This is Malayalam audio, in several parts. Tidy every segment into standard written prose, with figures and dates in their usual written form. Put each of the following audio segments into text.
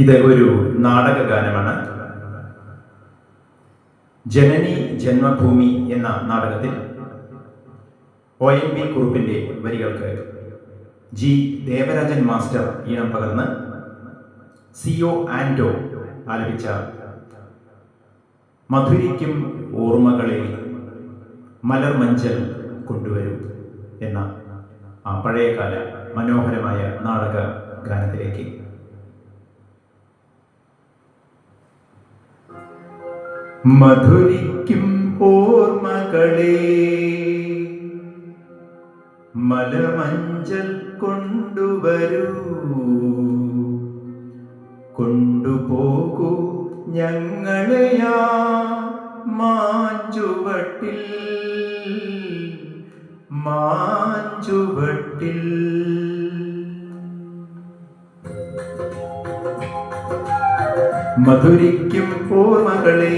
ഇത് ഒരു നാടക ഗാനമാണ്. ജനനി ജന്മഭൂമി എന്ന നാടകത്തിൽ ONV കുറുപ്പിൻ്റെ വരികൾക്ക് G ദേവരാജൻ മാസ്റ്റർ ഈണം പകർന്ന് CO ആൻഡോ ആലപിച്ച മധുരിക്കും ഓർമ്മകളെ മലർമഞ്ചൽ കൊണ്ടുവരും എന്ന ആ പഴയകാല മനോഹരമായ നാടക ഗാനത്തിലേക്ക് മധുരിക്കും ഓർമ്മകളെ മലമഞ്ചൽ കൊണ്ടുവരൂ, കൊണ്ടുപോകൂ ഞങ്ങളെയാ മാഞ്ചുവട്ടിൽ മാഞ്ചുവട്ടിൽ. മധുരിക്കും ഓർമ്മകളെ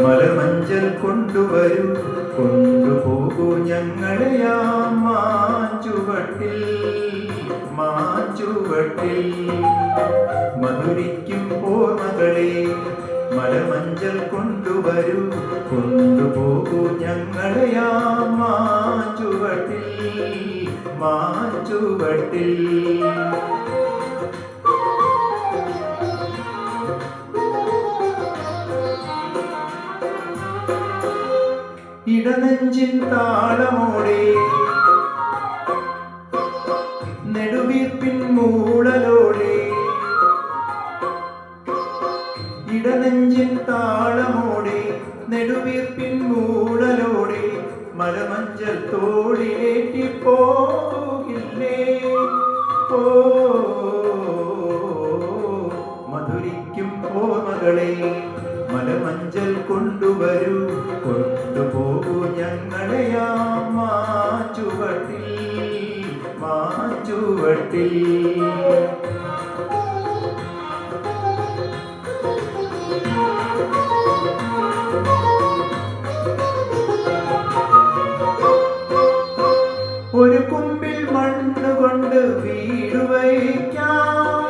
മലമഞ്ചൽ കൊണ്ടുവരൂ, കൊണ്ടുപോകൂ ഞങ്ങളെയാ മാഞ്ചുവട്ടിൽ മാഞ്ചുവട്ടിൽ. മധുരിക്കും ഓർമ്മകളെ മലമഞ്ചൽ കൊണ്ടുവരൂ, കൊണ്ടുപോകൂ ഞങ്ങളെയാ മാഞ്ചുവട്ടിൽ മാഞ്ചുവട്ടിൽ. ഇടനെഞ്ചിൻ താളമോടെ നെടുവീർപ്പിൻ മൂളലോടെ, ഇടനെഞ്ചിൻ താളമോടെ നെടുവീർപ്പിൻ മൂളലോടെ മലമഞ്ചൽ തോളിലേറ്റി പോകില്ലേ പോ. മധുരിക്കും ഓർമ്മകളെ മലമഞ്ചൽ കൊണ്ടുവരൂ, കൊണ്ടുപോകൂ ഞങ്ങളെയാ മാഞ്ചുവട്ടിൽ മാഞ്ചുവട്ടിൽ. ഒരു കുമ്പിൽ മണ്ണുകൊണ്ട് വീട് വയ്ക്കാം,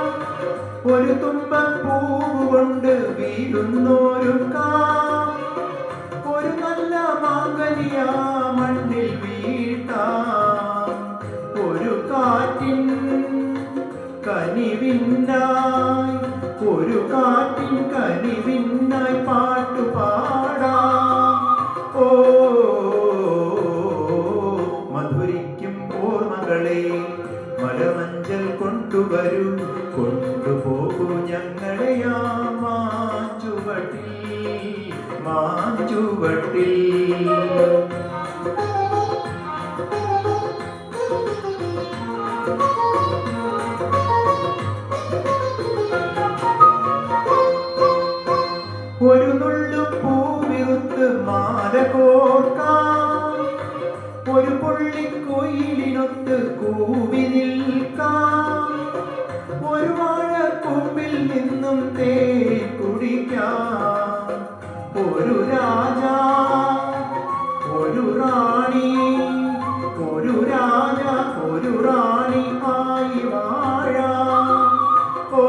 ഒരു തുമ്പപ്പൂവ് കൊണ്ട് വീടുന്നോരുക്കാം, ഒരു നല്ല മാങ്കനിയാ മണ്ണിൽ വീട്ടാം, ഒരു കാറ്റിൻ കനിവിനായി ഒരു കാറ്റിൻ കനിവിനായി പാട്ടുപാടാം. ഓ മധുരിക്കും ഓർമ്മകളെ മലമഞ്ചൽ കൊണ്ടുവരൂ, കൊണ്ടുപോകൂ ഞങ്ങളെയാ മാഞ്ചുവട്ടിൽ മാഞ്ചുവട്ടിൽ. ഒരു നുള്ളു പൂവിറുത്ത് മാല കോർക്കാം, ഒരു പുള്ളിക്കൊയിലിനൊത്ത് കൂവി നിൽക്കാം, ഒരു വാഴക്കൊമ്പിൽ നിന്നും തേൻ കുടിക്കാം, ഒരു രാജ ഒരു റാണി ഒരു രാജ ഒരു റാണി ആയി വാഴാം. ഓ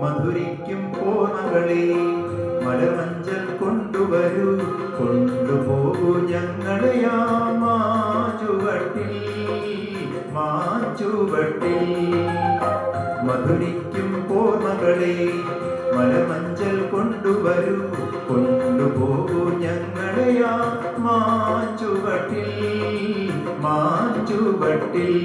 മധുരിക്കും ഓർമ്മകളെ മലമഞ്ചൽ കൊണ്ടുവരൂ, കൊണ്ടുപോകൂ ഞങ്ങളെയാ മാഞ്ചുവട്ടിൽ മാഞ്ചുവട്ടിൽ. മധുരിക്കും ഓർമ്മകളെ മലമഞ്ചൽ കൊണ്ടുവരൂ, കൊണ്ടുപോകൂ ഞങ്ങളെയാ മാഞ്ചുവട്ടിൽ മാഞ്ചുവട്ടിൽ.